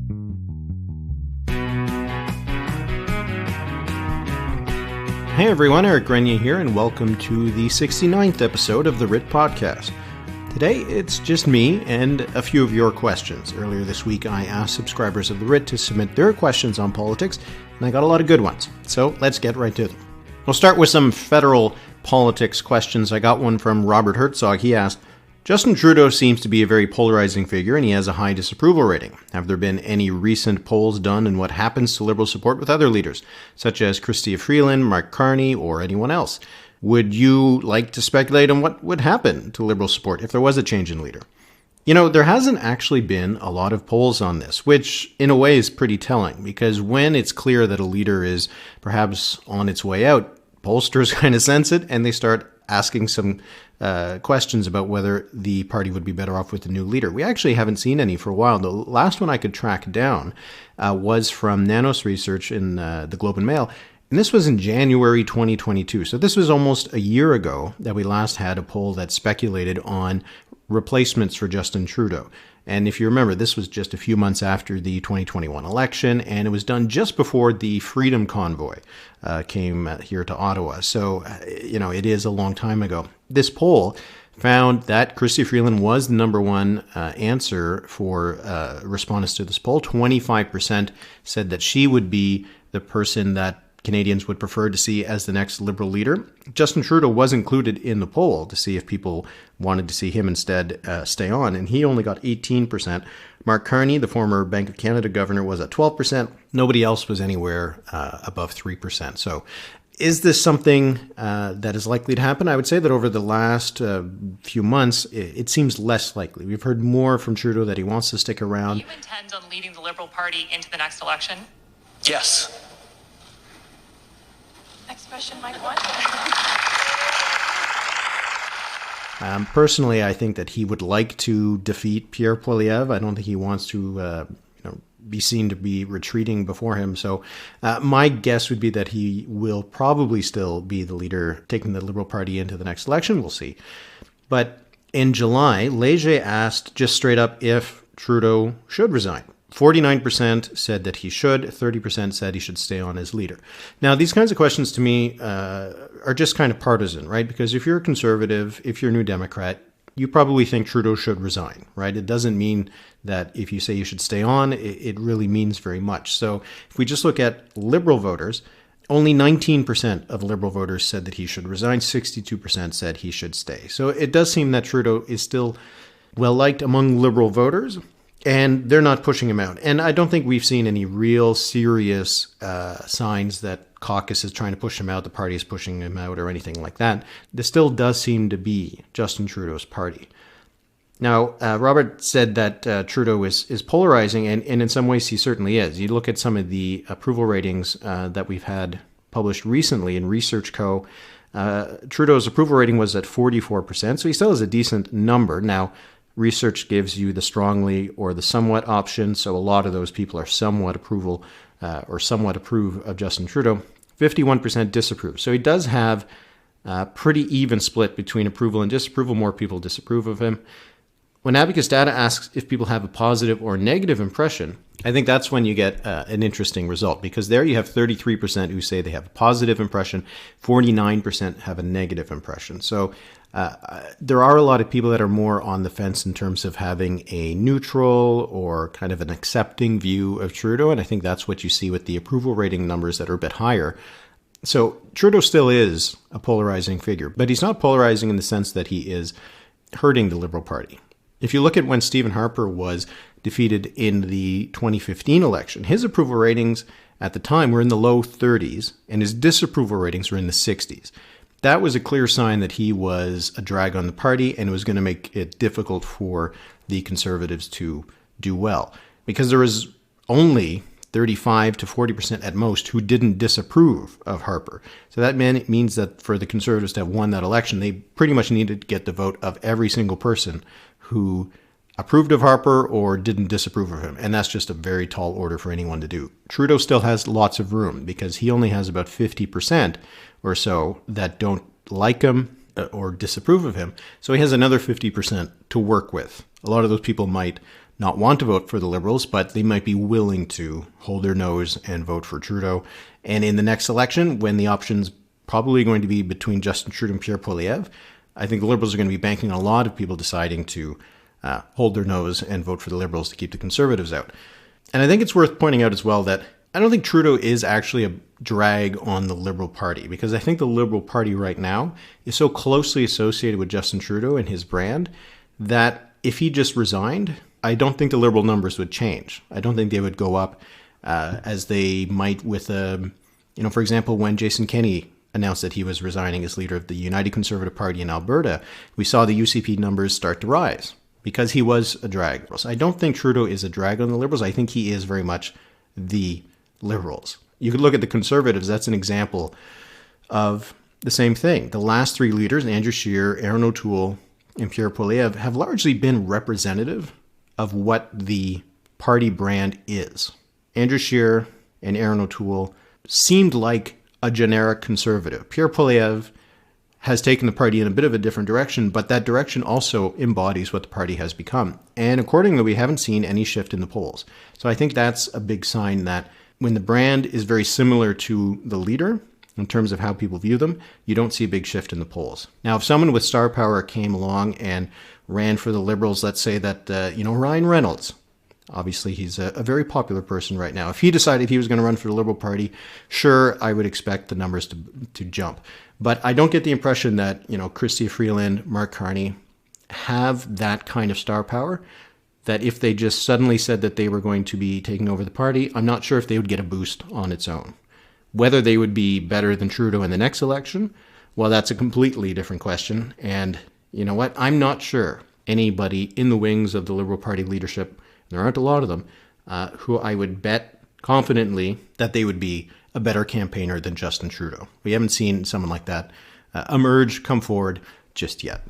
Hey everyone, Eric Grenier here, and welcome to the 69th episode of the Writ Podcast. Today, it's just me and a few of your questions. Earlier this week, I asked subscribers of the Writ to submit their questions on politics, and I got a lot of good ones. So let's get right to them. We'll start with some federal politics questions. I got one from Robert Herzog. He asked, Justin Trudeau seems to be a very polarizing figure, and he has a high disapproval rating. Have there been any recent polls done on what happens to Liberal support with other leaders, such as Chrystia Freeland, Mark Carney, or anyone else? Would you like to speculate on what would happen to Liberal support if there was a change in leader? You know, there hasn't actually been a lot of polls on this, which in a way is pretty telling, because when it's clear that a leader is perhaps on its way out, pollsters kind of sense it, and they start asking some questions about whether the party would be better off with the new leader. We actually haven't seen any for a while. The last one I could track down was from Nanos Research in the Globe and Mail, and this was in January 2022. So this was almost a year ago that we last had a poll that speculated on replacements for Justin Trudeau. And if you remember, this was just a few months after the 2021 election, and it was done just before the Freedom Convoy came here to Ottawa. So, it is a long time ago. This poll found that Chrystia Freeland was the number one answer for respondents to this poll. 25% said that she would be the person that Canadians would prefer to see as the next Liberal leader. Justin Trudeau was included in the poll to see if people wanted to see him instead stay on, and he only got 18%. Mark Carney, the former Bank of Canada governor, was at 12%. Nobody else was anywhere above 3%. So is this something that is likely to happen? I would say that over the last few months, it seems less likely. We've heard more from Trudeau that he wants to stick around. Do you intend on leading the Liberal Party into the next election? Yes. Next question, Mike 1. Personally, I think that he would like to defeat Pierre Poilievre. I don't think he wants to be seen to be retreating before him. So my guess would be that he will probably still be the leader taking the Liberal Party into the next election. We'll see. But in July, Léger asked just straight up if Trudeau should resign. 49% said that he should, 30% said he should stay on as leader. Now, these kinds of questions to me are just kind of partisan, right? Because if you're a conservative, if you're a New Democrat, you probably think Trudeau should resign, right? It doesn't mean that if you say you should stay on, it really means very much. So if we just look at Liberal voters, only 19% of Liberal voters said that he should resign, 62% said he should stay. So it does seem that Trudeau is still well-liked among Liberal voters, and they're not pushing him out. And I don't think we've seen any real serious signs that caucus is trying to push him out, the party is pushing him out, or anything like that. This still does seem to be Justin Trudeau's party. Now, Robert said that Trudeau is polarizing, and in some ways he certainly is. You look at some of the approval ratings that we've had published recently in Research Co. Trudeau's approval rating was at 44%, so he still has a decent number. Now, Research gives you the strongly or the somewhat option, so a lot of those people are somewhat approval or somewhat approve of Justin Trudeau. 51% disapprove. So he does have a pretty even split between approval and disapproval. More people disapprove of him. When Abacus Data asks if people have a positive or negative impression, I think that's when you get an interesting result, because there you have 33% who say they have a positive impression, 49% have a negative impression. So there are a lot of people that are more on the fence in terms of having a neutral or kind of an accepting view of Trudeau, and I think that's what you see with the approval rating numbers that are a bit higher. So Trudeau still is a polarizing figure, but he's not polarizing in the sense that he is hurting the Liberal Party. If you look at when Stephen Harper was defeated in the 2015 election, his approval ratings at the time were in the low 30s, and his disapproval ratings were in the 60s. That was a clear sign that he was a drag on the party, and it was going to make it difficult for the Conservatives to do well, because there was only 35 to 40% at most who didn't disapprove of Harper. So that means that for the Conservatives to have won that election, they pretty much needed to get the vote of every single person who approved of Harper or didn't disapprove of him. And that's just a very tall order for anyone to do. Trudeau still has lots of room because he only has about 50% or so that don't like him or disapprove of him. So he has another 50% to work with. A lot of those people might not want to vote for the Liberals, but they might be willing to hold their nose and vote for Trudeau. And in the next election, when the option's probably going to be between Justin Trudeau and Pierre Poilievre, I think the Liberals are going to be banking on a lot of people deciding to hold their nose and vote for the Liberals to keep the Conservatives out. And I think it's worth pointing out as well that I don't think Trudeau is actually a drag on the Liberal Party, because I think the Liberal Party right now is so closely associated with Justin Trudeau and his brand that if he just resigned, I don't think the Liberal numbers would change. I don't think they would go up as they might with, for example, when Jason Kenney announced that he was resigning as leader of the United Conservative Party in Alberta, we saw the UCP numbers start to rise because he was a drag. So I don't think Trudeau is a drag on the Liberals. I think he is very much the Liberals. You could look at the Conservatives. That's an example of the same thing. The last three leaders, Andrew Scheer, Aaron O'Toole, and Pierre Poilievre, have largely been representative of what the party brand is. Andrew Scheer and Aaron O'Toole seemed like a generic conservative. Pierre Poilievre has taken the party in a bit of a different direction, but that direction also embodies what the party has become. And accordingly, we haven't seen any shift in the polls. So I think that's a big sign that when the brand is very similar to the leader in terms of how people view them, you don't see a big shift in the polls. Now, if someone with star power came along and ran for the Liberals, let's say that, Ryan Reynolds, obviously he's a very popular person right now. If he decided he was going to run for the Liberal Party, sure, I would expect the numbers to jump. But I don't get the impression that, Chrystia Freeland, Mark Carney have that kind of star power, that if they just suddenly said that they were going to be taking over the party, I'm not sure if they would get a boost on its own. Whether they would be better than Trudeau in the next election, well, that's a completely different question. And you know what? I'm not sure anybody in the wings of the Liberal Party leadership, there aren't a lot of them, who I would bet confidently that they would be a better campaigner than Justin Trudeau. We haven't seen someone like that come forward just yet.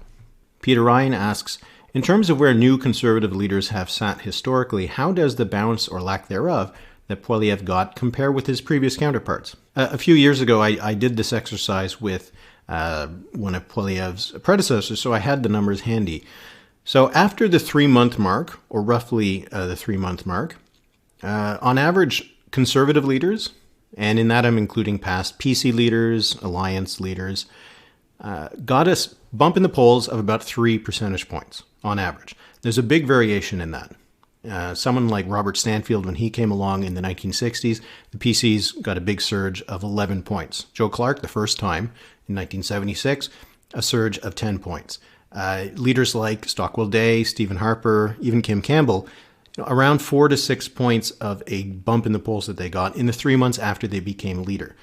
Peter Ryan asks, in terms of where new Conservative leaders have sat historically, how does the bounce or lack thereof that Poilievre got compare with his previous counterparts? A few years ago, I did this exercise with one of Poilievre's predecessors, so I had the numbers handy. So after the 3-month mark, or roughly the 3-month mark, on average, Conservative leaders, and in that I'm including past PC leaders, Alliance leaders, got a bump in the polls of about 3 percentage points on average. There's a big variation in that. Someone like Robert Stanfield, when he came along in the 1960s, the PCs got a big surge of 11 points. Joe Clark, the first time in 1976, a surge of 10 points. Leaders like Stockwell Day, Stephen Harper, even Kim Campbell, around 4 to 6 points of a bump in the polls that they got in the 3 months after they became leader.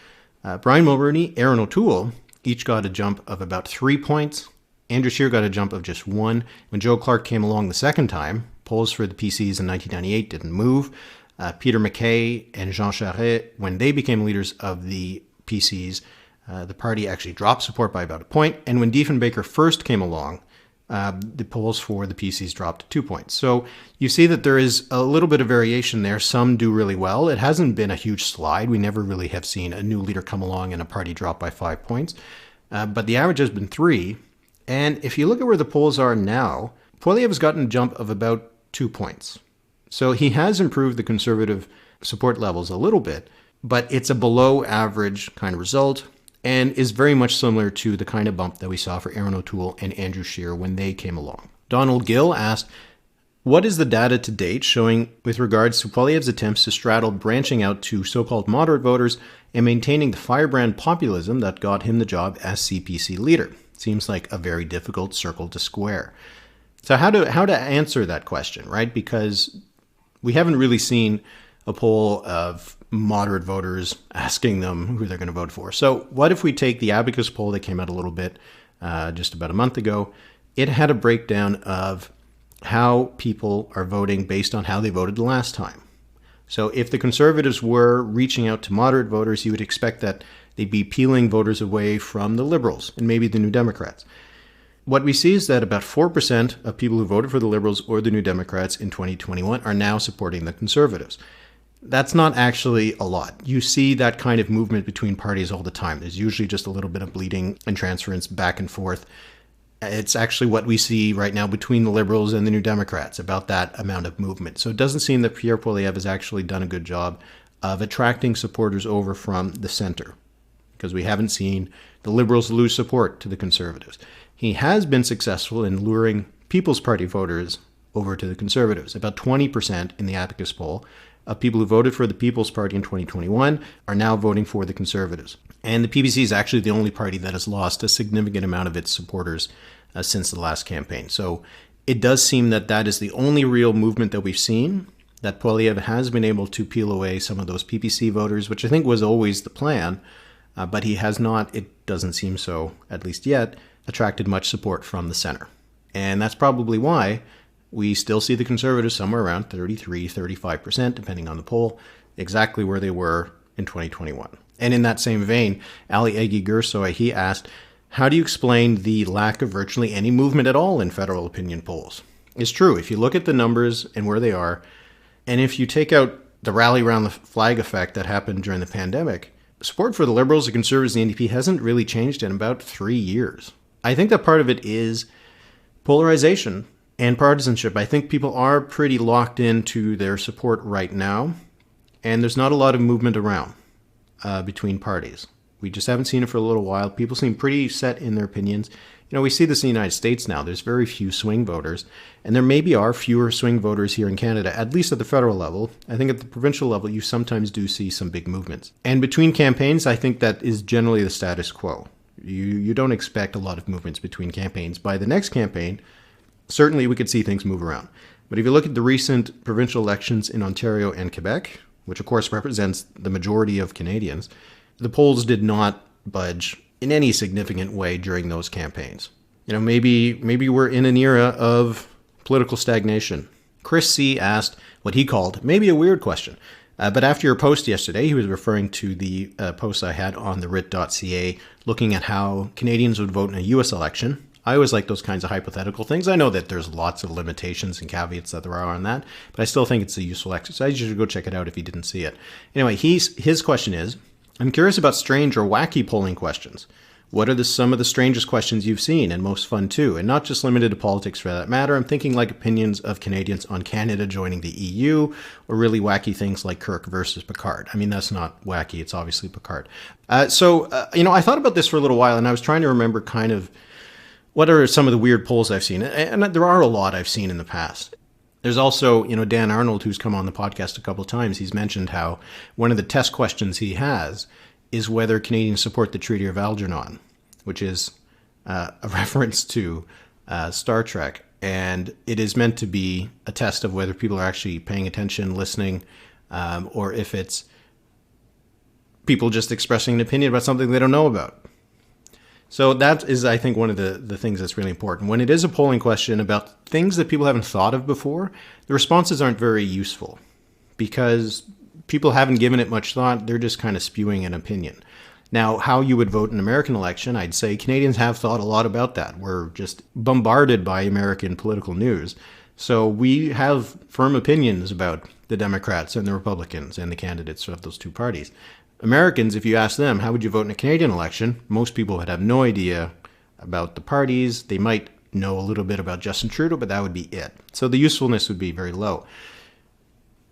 Brian Mulroney, Aaron O'Toole, each got a jump of about 3 points. Andrew Scheer got a jump of just 1. When Joe Clark came along the second time, polls for the PCs in 1998 didn't move. Peter MacKay and Jean Charest, when they became leaders of the PCs, the party actually dropped support by about a point. And when Diefenbaker first came along, the polls for the PCs dropped 2 points. So you see that there is a little bit of variation there. Some do really well. It hasn't been a huge slide. We never really have seen a new leader come along and a party drop by 5 points. But the average has been 3. And if you look at where the polls are now, Poilievre has gotten a jump of about 2 points. So he has improved the Conservative support levels a little bit, but it's a below average kind of result and is very much similar to the kind of bump that we saw for Aaron O'Toole and Andrew Scheer when they came along. Donald Gill asked, what is the data to date showing with regards to Poilievre's attempts to straddle branching out to so-called moderate voters and maintaining the firebrand populism that got him the job as CPC leader? Seems like a very difficult circle to square. So how to answer that question, right? Because we haven't really seen a poll of moderate voters asking them who they're going to vote for. So what if we take the Abacus poll that came out a little bit just about a month ago? It had a breakdown of how people are voting based on how they voted the last time. So if the Conservatives were reaching out to moderate voters, you would expect that they'd be peeling voters away from the Liberals and maybe the New Democrats. What we see is that about 4% of people who voted for the Liberals or the New Democrats in 2021 are now supporting the Conservatives. That's not actually a lot. You see that kind of movement between parties all the time. There's usually just a little bit of bleeding and transference back and forth. It's actually what we see right now between the Liberals and the New Democrats, about that amount of movement. So it doesn't seem that Pierre Poilievre has actually done a good job of attracting supporters over from the center, because we haven't seen the Liberals lose support to the Conservatives. He has been successful in luring People's Party voters over to the Conservatives. About 20% in the Abacus poll of people who voted for the People's Party in 2021 are now voting for the Conservatives. And the PPC is actually the only party that has lost a significant amount of its supporters since the last campaign. So it does seem that that is the only real movement that we've seen, that Poilievre has been able to peel away some of those PPC voters, which I think was always the plan, but he has not, it doesn't seem so, at least yet, attracted much support from the center. And that's probably why we still see the Conservatives somewhere around 33, 35%, depending on the poll, exactly where they were in 2021. And in that same vein, Ali Egi-Gursoy, he asked, how do you explain the lack of virtually any movement at all in federal opinion polls? It's true. If you look at the numbers and where they are, and if you take out the rally around the flag effect that happened during the pandemic, support for the Liberals, the Conservatives, and the NDP hasn't really changed in about 3 years. I think that part of it is polarization and partisanship. I think people are pretty locked into their support right now, and there's not a lot of movement around between parties. We just haven't seen it for a little while. People seem pretty set in their opinions. You know, we see this in the United States now. There's very few swing voters, and there maybe are fewer swing voters here in Canada, at least at the federal level. I think at the provincial level, you sometimes do see some big movements. And between campaigns, I think that is generally the status quo. You don't expect a lot of movements between campaigns. By the next campaign, certainly we could see things move around. But if you look at the recent provincial elections in Ontario and Quebec, which of course represents the majority of Canadians, the polls did not budge in any significant way during those campaigns. You know, maybe we're in an era of political stagnation. Chris C. asked what he called maybe a weird question. But after your post yesterday, he was referring to the post I had on the writ.ca looking at how Canadians would vote in a U.S. election. I always like those kinds of hypothetical things. I know that there's lots of limitations and caveats that there are on that, but I still think it's a useful exercise. You should go check it out if you didn't see it. Anyway, his question is, I'm curious about strange or wacky polling questions. What are some of the strangest questions you've seen, and most fun too? And not just limited to politics for that matter. I'm thinking like opinions of Canadians on Canada joining the EU, or really wacky things like Kirk versus Picard. I mean, that's not wacky. It's obviously Picard. I thought about this for a little while, and I was trying to remember kind of what are some of the weird polls I've seen. And there are a lot I've seen in the past. There's also, Dan Arnold, who's come on the podcast a couple of times. He's mentioned how one of the test questions he has is whether Canadians support the Treaty of Algernon, which is a reference to Star Trek. And it is meant to be a test of whether people are actually paying attention, listening, or if it's people just expressing an opinion about something they don't know about. So that is, I think, one of the things that's really important. When it is a polling question about things that people haven't thought of before, the responses aren't very useful because people haven't given it much thought. They're just kind of spewing an opinion. Now, how you would vote in an American election, I'd say Canadians have thought a lot about that. We're just bombarded by American political news. So we have firm opinions about the Democrats and the Republicans and the candidates of those two parties. Americans, if you ask them, how would you vote in a Canadian election? Most people would have no idea about the parties. They might know a little bit about Justin Trudeau, but that would be it. So the usefulness would be very low.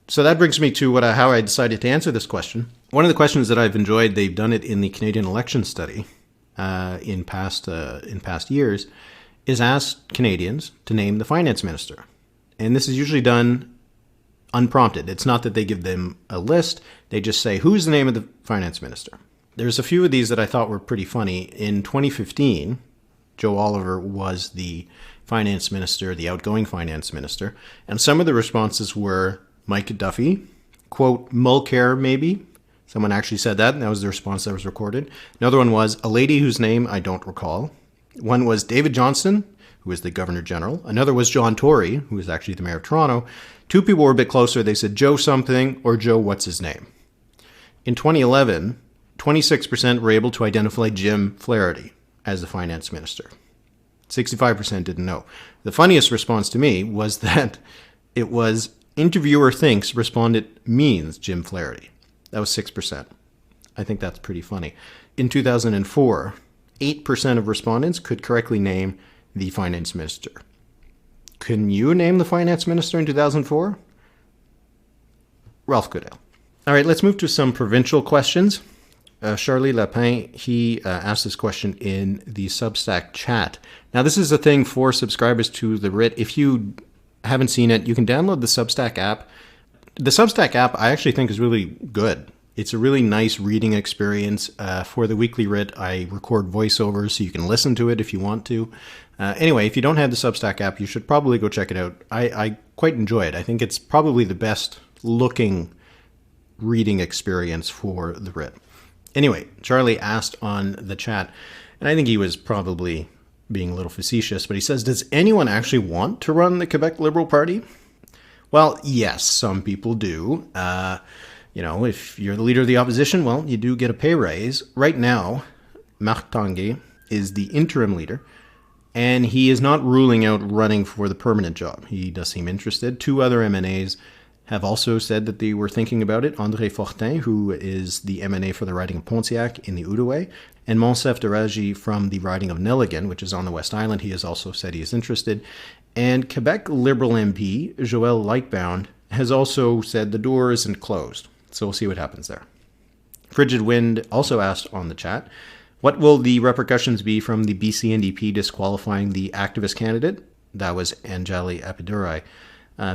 So that brings me to how I decided to answer this question. One of the questions that I've enjoyed, they've done it in the Canadian election study in past years, is ask Canadians to name the finance minister. And this is usually done unprompted. It's not that they give them a list. They just say, who's the name of the finance minister? There's a few of these that I thought were pretty funny. In 2015, Joe Oliver was the finance minister, the outgoing finance minister. And some of the responses were Mike Duffy, quote, Mulcair maybe. Someone actually said that, and that was the response that was recorded. Another one was a lady whose name I don't recall. One was David Johnston, who is the Governor General. Another was John Tory, who is actually the Mayor of Toronto. Two people were a bit closer. They said Joe something or Joe what's his name. In 2011, 26% were able to identify Jim Flaherty as the finance minister. 65% didn't know. The funniest response to me was that it was interviewer thinks respondent means Jim Flaherty. That was 6%. I think that's pretty funny. In 2004, 8% of respondents could correctly name the finance minister. Can you name the finance minister in 2004? Ralph Goodale. All right, let's move to some provincial questions. Charlie Lapin, he asked this question in the Substack chat. Now, this is a thing for subscribers to the Writ. If you haven't seen it, you can download the Substack app. The Substack app, I actually think, is really good. It's a really nice reading experience. For the weekly Writ, I record voiceovers so you can listen to it if you want to. Anyway, if you don't have the Substack app, you should probably go check it out. I quite enjoy it. I think it's probably the best looking reading experience for the Writ. Anyway, Charlie asked on the chat, and I think he was probably being a little facetious, but he says, does anyone actually want to run the Quebec Liberal Party? Well, yes, some people do. If you're the leader of the opposition, well, you do get a pay raise. Right now, Marc Tanguay is the interim leader, and he is not ruling out running for the permanent job. He does seem interested. 2 other MNAs have also said that they were thinking about it. André Fortin, who is the MNA for the riding of Pontiac in the Outaouais, and Monsef Daraji from the riding of Nelligan, which is on the West Island. He has also said he is interested. And Quebec Liberal MP, Joël Lightbound, has also said the door isn't closed. So we'll see what happens there. Frigid Wind also asked on the chat, what will the repercussions be from the BC NDP disqualifying the activist candidate? That was Anjali Appadurai,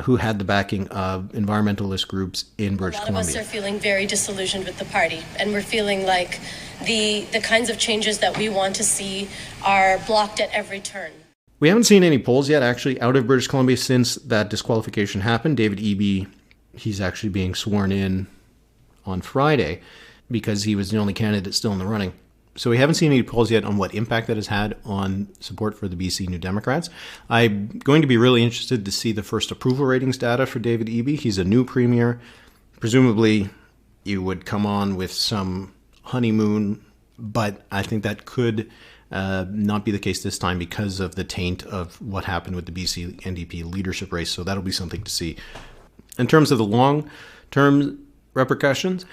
who had the backing of environmentalist groups in British Columbia. A lot of us are feeling very disillusioned with the party, and we're feeling like the kinds of changes that we want to see are blocked at every turn. We haven't seen any polls yet, actually, out of British Columbia since that disqualification happened. David Eby, he's actually being sworn in on Friday because he was the only candidate still in the running. So we haven't seen any polls yet on what impact that has had on support for the BC New Democrats. I'm going to be really interested to see the first approval ratings data for David Eby. He's a new premier. Presumably, you would come on with some honeymoon, but I think that could not be the case this time because of the taint of what happened with the BC NDP leadership race. So that'll be something to see. In terms of the long-term repercussions,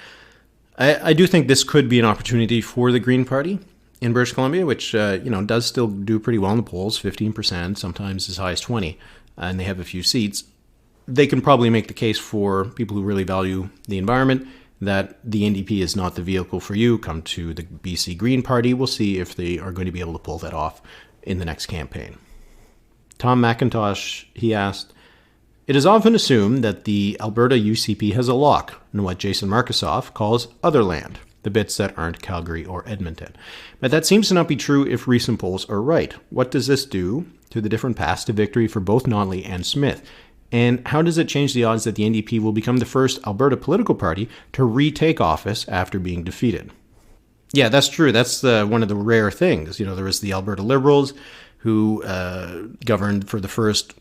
I do think this could be an opportunity for the Green Party in British Columbia, which does still do pretty well in the polls, 15%, sometimes as high as 20%, and they have a few seats. They can probably make the case for people who really value the environment that the NDP is not the vehicle for you. Come to the BC Green Party. We'll see if they are going to be able to pull that off in the next campaign. Tom McIntosh, he asked, it is often assumed that the Alberta UCP has a lock in what Jason Markusoff calls other land, the bits that aren't Calgary or Edmonton. But that seems to not be true if recent polls are right. What does this do to the different paths to victory for both Notley and Smith? And how does it change the odds that the NDP will become the first Alberta political party to retake office after being defeated? Yeah, that's true. That's one of the rare things. There was the Alberta Liberals who governed for the first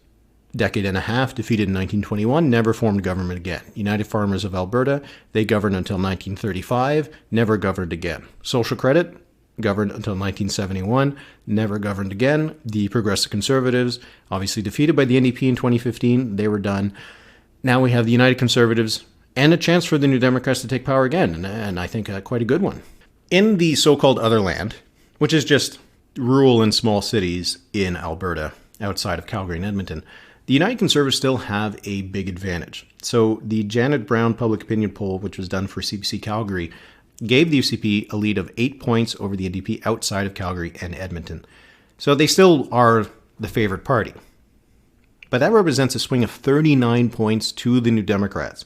decade and a half, defeated in 1921, never formed government again. United Farmers of Alberta, they governed until 1935, never governed again. Social Credit, governed until 1971, never governed again. The Progressive Conservatives, obviously defeated by the NDP in 2015, they were done. Now we have the United Conservatives and a chance for the New Democrats to take power again, and I think quite a good one. In the so-called other land, which is just rural and small cities in Alberta, outside of Calgary and Edmonton, the United Conservatives still have a big advantage. So the Janet Brown public opinion poll, which was done for CBC Calgary, gave the UCP a lead of 8 points over the NDP outside of Calgary and Edmonton. So they still are the favorite party. But that represents a swing of 39 points to the New Democrats,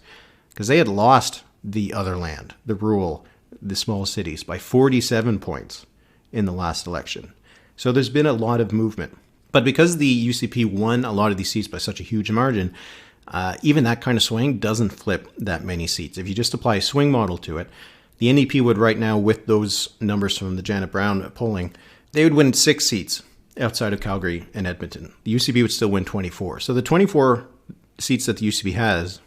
because they had lost the other land, the rural, the small cities, by 47 points in the last election. So there's been a lot of movement. But because the UCP won a lot of these seats by such a huge margin, even that kind of swing doesn't flip that many seats. If you just apply a swing model to it, the NDP would right now, with those numbers from the Janet Brown polling, they would win 6 seats outside of Calgary and Edmonton. The UCP would still win 24. So the 24 seats that the UCP has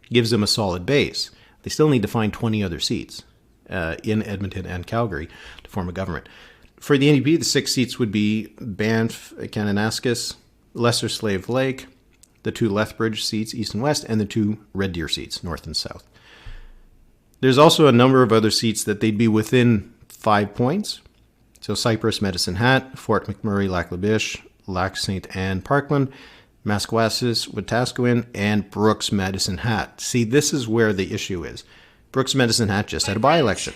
gives them a solid base. They still need to find 20 other seats in Edmonton and Calgary to form a government. For the NDP, the 6 seats would be Banff, Kananaskis, Lesser Slave Lake, the 2 Lethbridge seats, east and west, and the 2 Red Deer seats, north and south. There's also a number of other seats that they'd be within 5 points. So Cypress, Medicine Hat, Fort McMurray, Lac La Biche, Lac Ste. Anne Parkland, Massaquasas, Wetaskiwin, and Brooks Medicine Hat. See, this is where the issue is. Brooks Medicine Hat just had a by-election.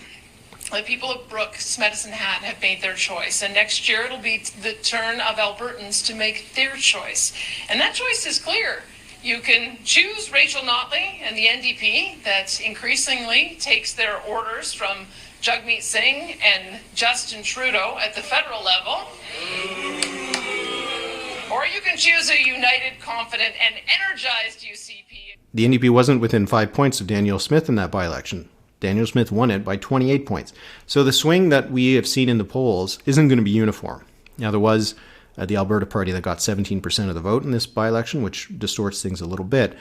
The people of Brooks Medicine Hat have made their choice, and next year it'll be the turn of Albertans to make their choice. And that choice is clear. You can choose Rachel Notley and the NDP that increasingly takes their orders from Jagmeet Singh and Justin Trudeau at the federal level. Or you can choose a united, confident, and energized UCP. The NDP wasn't within 5 points of Danielle Smith in that by-election. Danielle Smith won it by 28 points. So the swing that we have seen in the polls isn't going to be uniform. Now, there was the Alberta Party that got 17% of the vote in this by-election, which distorts things a little bit.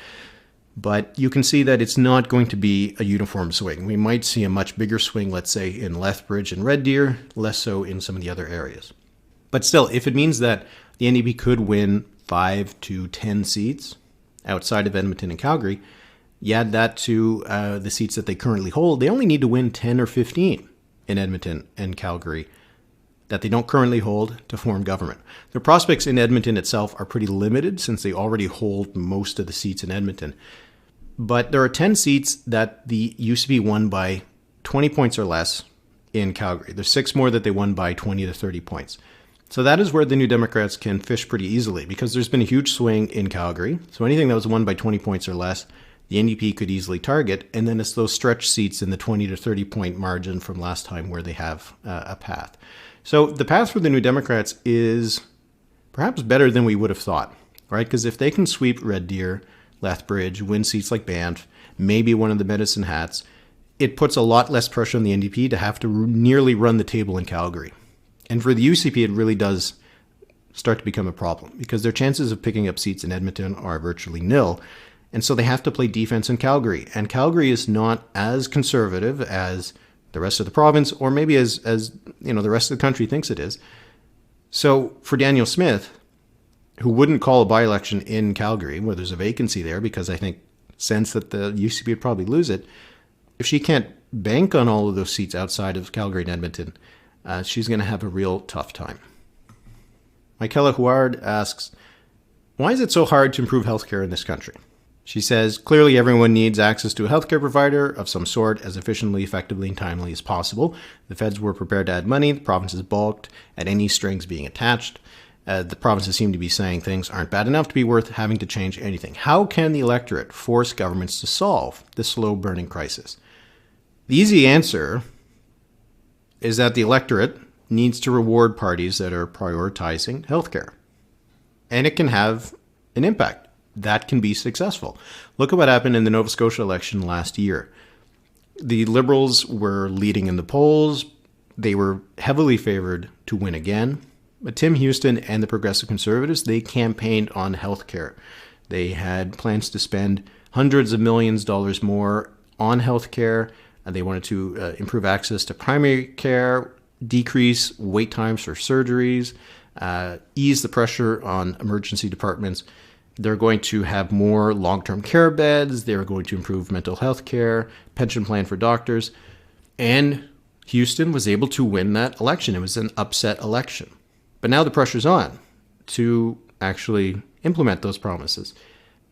But you can see that it's not going to be a uniform swing. We might see a much bigger swing, let's say, in Lethbridge and Red Deer, less so in some of the other areas. But still, if it means that the NDP could win 5 to 10 seats outside of Edmonton and Calgary, you add that to the seats that they currently hold, they only need to win 10 or 15 in Edmonton and Calgary that they don't currently hold to form government. Their prospects in Edmonton itself are pretty limited since they already hold most of the seats in Edmonton. But there are 10 seats that the UCP won by 20 points or less in Calgary. There's 6 more that they won by 20 to 30 points. So that is where the New Democrats can fish pretty easily because there's been a huge swing in Calgary. So anything that was won by 20 points or less, the NDP could easily target. And then it's those stretch seats in the 20 to 30 point margin from last time where they have a path. So the path for the New Democrats is perhaps better than we would have thought, right? Because if they can sweep Red Deer, Lethbridge, win seats like Banff, maybe one of the Medicine Hats, it puts a lot less pressure on the NDP to have to nearly run the table in Calgary. And for the UCP, it really does start to become a problem because their chances of picking up seats in Edmonton are virtually nil. And so they have to play defense in Calgary. And Calgary is not as conservative as the rest of the province, or maybe as you know the rest of the country thinks it is. So for Danielle Smith, who wouldn't call a by-election in Calgary, where there's a vacancy there, because I think sense that the UCP would probably lose it, if she can't bank on all of those seats outside of Calgary and Edmonton, she's going to have a real tough time. Michaela Huard asks, why is it so hard to improve healthcare in this country? She says, clearly everyone needs access to a healthcare provider of some sort as efficiently, effectively, and timely as possible. The feds were prepared to add money. The provinces balked at any strings being attached. The provinces seem to be saying things aren't bad enough to be worth having to change anything. How can the electorate force governments to solve this slow-burning crisis? The easy answer is that the electorate needs to reward parties that are prioritizing healthcare. And it can have an impact. That can be successful. Look at what happened in the Nova Scotia election last year. The Liberals were leading in the polls. They were heavily favored to win again. But Tim Houston and the Progressive Conservatives, they campaigned on healthcare. They had plans to spend hundreds of millions of dollars more on healthcare. They wanted to improve access to primary care, decrease wait times for surgeries, ease the pressure on emergency departments. They're going to have more long-term care beds. They're going to improve mental health care, pension plan for doctors. And Houston was able to win that election. It was an upset election. But now the pressure's on to actually implement those promises.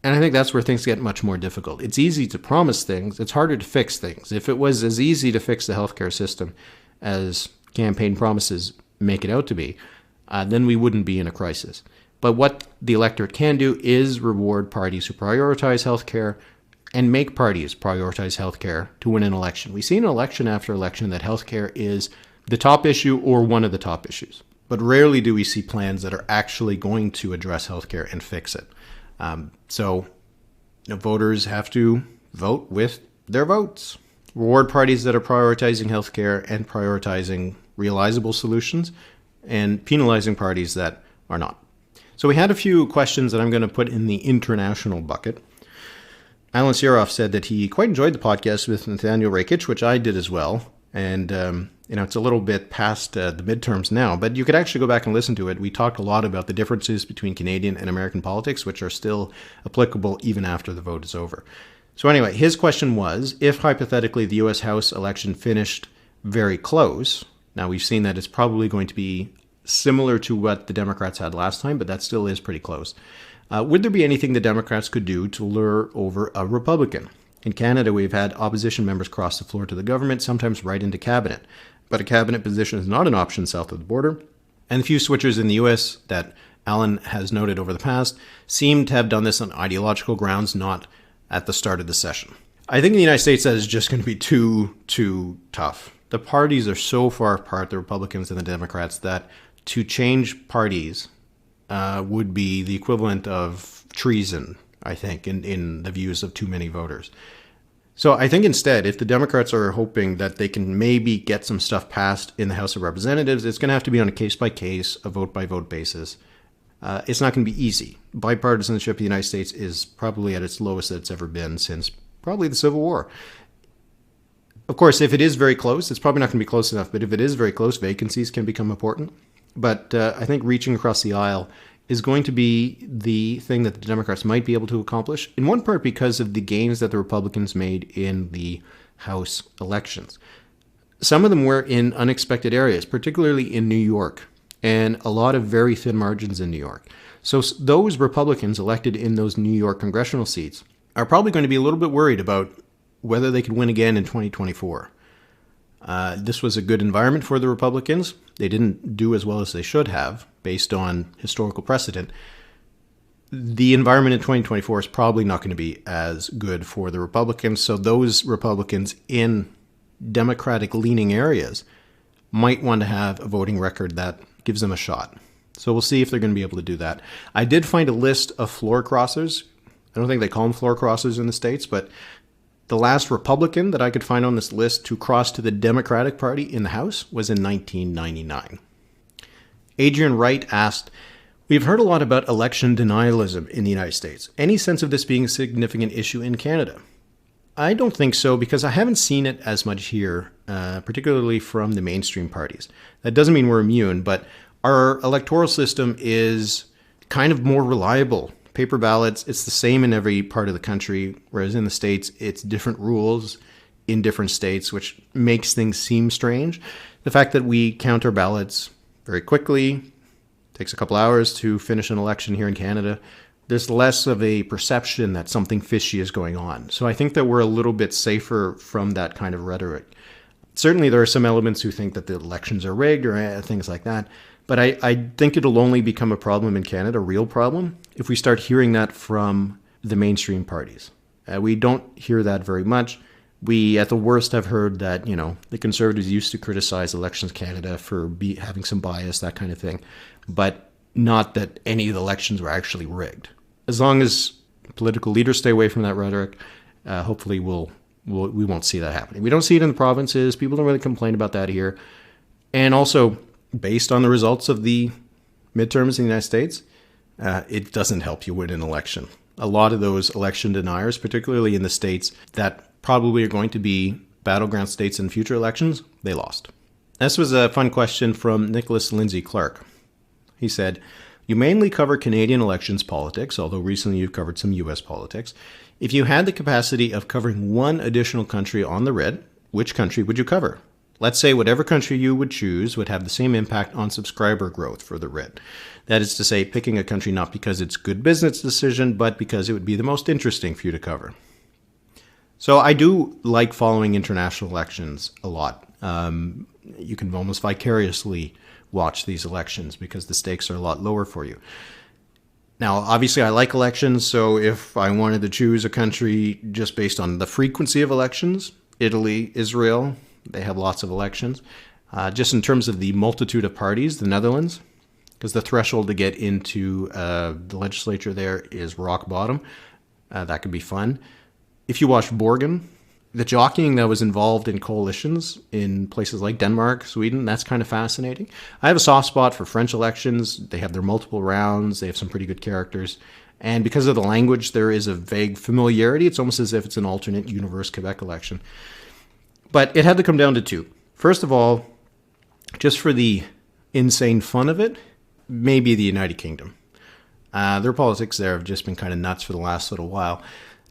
And I think that's where things get much more difficult. It's easy to promise things. It's harder to fix things. If it was as easy to fix the healthcare system as campaign promises make it out to be, then we wouldn't be in a crisis. But what the electorate can do is reward parties who prioritize healthcare and make parties prioritize healthcare to win an election. We see in election after election that healthcare is the top issue or one of the top issues. But rarely do we see plans that are actually going to address healthcare and fix it. So voters have to vote with their votes. Reward parties that are prioritizing healthcare and prioritizing realizable solutions, and penalizing parties that are not. So we had a few questions that I'm going to put in the international bucket. Alan Siroff said that he quite enjoyed the podcast with Nathaniel Rakich, which I did as well. And, it's a little bit past the midterms now, but you could actually go back and listen to it. We talked a lot about the differences between Canadian and American politics, which are still applicable even after the vote is over. So anyway, his question was, if hypothetically the U.S. House election finished very close, now we've seen that it's probably going to be similar to what the Democrats had last time, but that still is pretty close. Would there be anything the Democrats could do to lure over a Republican? In Canada, we've had opposition members cross the floor to the government, sometimes right into cabinet. But a cabinet position is not an option south of the border. And the few switchers in the U.S. that Alan has noted over the past seem to have done this on ideological grounds, not at the start of the session. I think in the United States that is just going to be too tough. The parties are so far apart, the Republicans and the Democrats, that to change parties would be the equivalent of treason, I think, in the views of too many voters. So I think instead, if the Democrats are hoping that they can maybe get some stuff passed in the House of Representatives, it's going to have to be on a case-by-case, a vote-by-vote basis. It's not going to be easy. Bipartisanship in the United States is probably at its lowest that it's ever been since probably the Civil War. Of course, if it is very close, it's probably not going to be close enough, but if it is very close, vacancies can become important. But I think reaching across the aisle is going to be the thing that the Democrats might be able to accomplish, in one part because of the gains that the Republicans made in the House elections. Some of them were in unexpected areas, particularly in New York, and a lot of very thin margins in New York. So those Republicans elected in those New York congressional seats are probably going to be a little bit worried about whether they could win again in 2024. This was a good environment for the Republicans. They didn't do as well as they should have, based on historical precedent. The environment in 2024 is probably not going to be as good for the Republicans. So those Republicans in Democratic-leaning areas might want to have a voting record that gives them a shot. So we'll see if they're going to be able to do that. I did find a list of floor crossers. I don't think they call them floor crossers in the States, but the last Republican that I could find on this list to cross to the Democratic Party in the House was in 1999. Adrian Wright asked, "We've heard a lot about election denialism in the United States. Any sense of this being a significant issue in Canada?" I don't think so, because I haven't seen it as much here, particularly from the mainstream parties. That doesn't mean we're immune, but our electoral system is kind of more reliable. Paper ballots, it's the same in every part of the country, whereas in the States, it's different rules in different states, which makes things seem strange. The fact that we count our ballots very quickly, takes a couple hours to finish an election here in Canada, there's less of a perception that something fishy is going on. So I think that we're a little bit safer from that kind of rhetoric. Certainly there are some elements who think that the elections are rigged or things like that. But I think it'll only become a problem in Canada, a real problem, if we start hearing that from the mainstream parties. We don't hear that very much. We, at the worst, have heard that, the Conservatives used to criticize Elections Canada for having some bias, that kind of thing, but not that any of the elections were actually rigged. As long as political leaders stay away from that rhetoric, hopefully we won't see that happening. We don't see it in the provinces. People don't really complain about that here. And also, based on the results of the midterms in the United States, it doesn't help you win an election. A lot of those election deniers, particularly in the states that probably are going to be battleground states in future elections, they lost. This was a fun question from Nicholas Lindsay Clark. He said, "You mainly cover Canadian elections politics, although recently you've covered some U.S. politics. If you had the capacity of covering one additional country on the Writ, which country would you cover? Let's say whatever country you would choose would have the same impact on subscriber growth for the Writ. That is to say, picking a country not because it's a good business decision, but because it would be the most interesting for you to cover." So I do like following international elections a lot. You can almost vicariously watch these elections because the stakes are a lot lower for you. Now, obviously, I like elections, so if I wanted to choose a country just based on the frequency of elections, Italy, Israel, they have lots of elections. Just in terms of the multitude of parties, the Netherlands, because the threshold to get into the legislature there is rock bottom. That could be fun. If you watch Borgen, the jockeying that was involved in coalitions in places like Denmark, Sweden, that's kind of fascinating. I have a soft spot for French elections. They have their multiple rounds. They have some pretty good characters. And because of the language, there is a vague familiarity. It's almost as if it's an alternate universe Quebec election. But it had to come down to two. First of all, just for the insane fun of it, maybe the United Kingdom. Their politics there have just been kind of nuts for the last little while.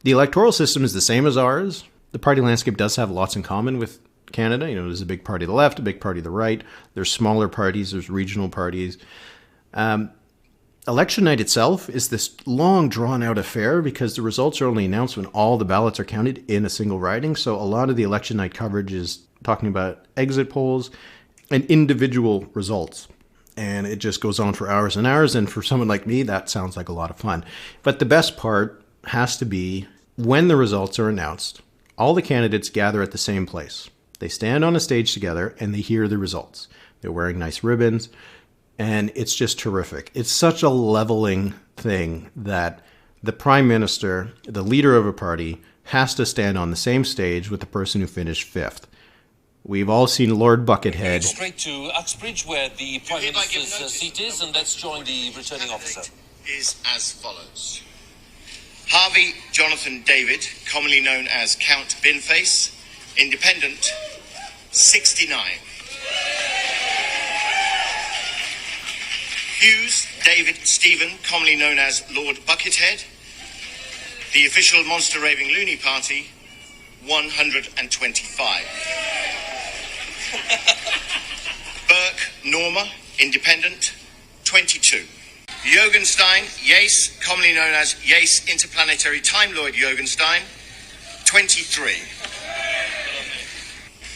The electoral system is the same as ours. The party landscape does have lots in common with Canada. There's a big party of the left, a big party of the right. There's smaller parties, there's regional parties. Election night itself is this long, drawn-out affair because the results are only announced when all the ballots are counted in a single riding. So a lot of the election night coverage is talking about exit polls and individual results. And it just goes on for hours and hours. And for someone like me, that sounds like a lot of fun. But the best part has to be when the results are announced, all the candidates gather at the same place. They stand on a stage together and they hear the results. They're wearing nice ribbons. And it's just terrific. It's such a leveling thing that the prime minister, the leader of a party, has to stand on the same stage with the person who finished fifth. We've all seen Lord Buckethead. Straight to Uxbridge, where the Prime Minister's seat is, and let's join the returning officer. Is as follows. Harvey Jonathan David, commonly known as Count Binface, Independent, 69. Hughes David Stephen, commonly known as Lord Buckethead, the official Monster Raving Loony Party, 125. Burke Norma, Independent, 22. Jorgenstein Yace, commonly known as Yace Interplanetary Time Lord Jorgenstein, 23.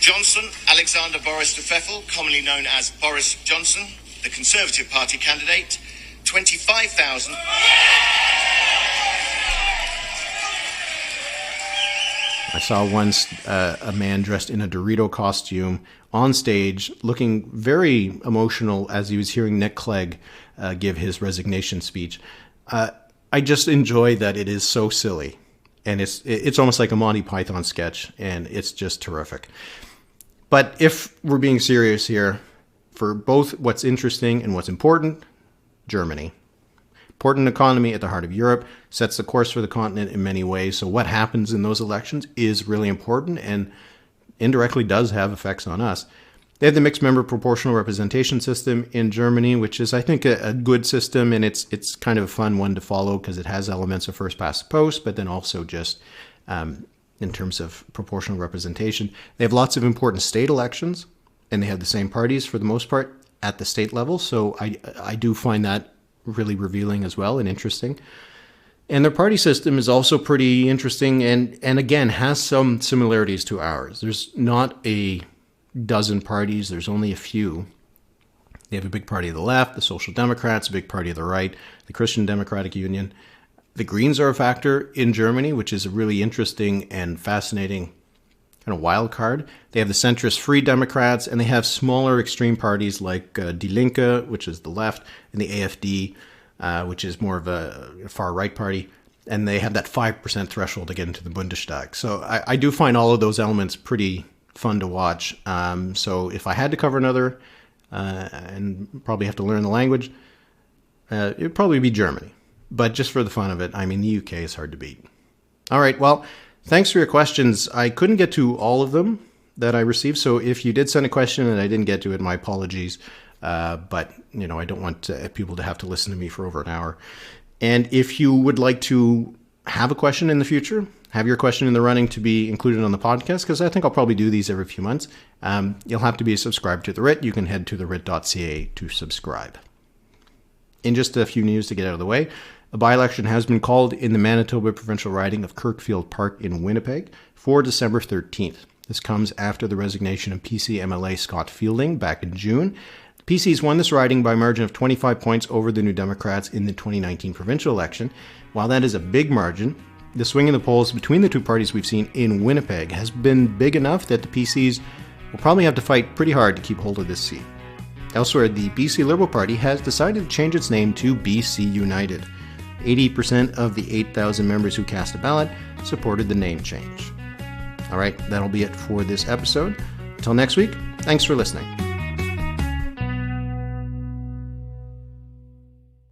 Johnson Alexander Boris de Pfeffel, commonly known as Boris Johnson, the Conservative Party candidate, 25,000. I saw once a man dressed in a Dorito costume on stage looking very emotional as he was hearing Nick Clegg give his resignation speech. I just enjoy that it is so silly. And it's almost like a Monty Python sketch, and it's just terrific. But if we're being serious here, for both what's interesting and what's important, Germany. Important economy at the heart of Europe, sets the course for the continent in many ways. So what happens in those elections is really important and indirectly does have effects on us. They have the mixed member proportional representation system in Germany, which is, I think, a good system, and it's kind of a fun one to follow because it has elements of first past the post, but then also just in terms of proportional representation. They have lots of important state elections, and they have the same parties for the most part at the state level. So I do find that really revealing as well and interesting. And their party system is also pretty interesting and again, has some similarities to ours. There's not a dozen parties. There's only a few. They have a big party of the left, the Social Democrats, a big party of the right, the Christian Democratic Union. The Greens are a factor in Germany, which is a really interesting and fascinating kind of wild card. They have the centrist Free Democrats, and they have smaller extreme parties like Die Linke, which is the left, and the AfD, which is more of a far-right party. And they have that 5% threshold to get into the Bundestag. So I do find all of those elements pretty fun to watch. So if I had to cover another, and probably have to learn the language, it would probably be Germany. But just for the fun of it, I mean, the UK is hard to beat. All right, well, thanks for your questions. I couldn't get to all of them that I received, so if you did send a question and I didn't get to it, my apologies. But, I don't want people to have to listen to me for over an hour. And if you would like to have a question in the future, have your question in the running to be included on the podcast, because I think I'll probably do these every few months, you'll have to be subscribed to the Writ. You can head to thewrit.ca to subscribe. In just a few news to get out of the way, a by-election has been called in the Manitoba provincial riding of Kirkfield Park in Winnipeg for December 13th. This comes after the resignation of PC MLA Scott Fielding back in June. The PCs won this riding by a margin of 25 points over the New Democrats in the 2019 provincial election. While that is a big margin, the swing in the polls between the two parties we've seen in Winnipeg has been big enough that the PCs will probably have to fight pretty hard to keep hold of this seat. Elsewhere, the BC Liberal Party has decided to change its name to BC United. 80% of the 8,000 members who cast a ballot supported the name change. All right, that'll be it for this episode. Until next week, thanks for listening.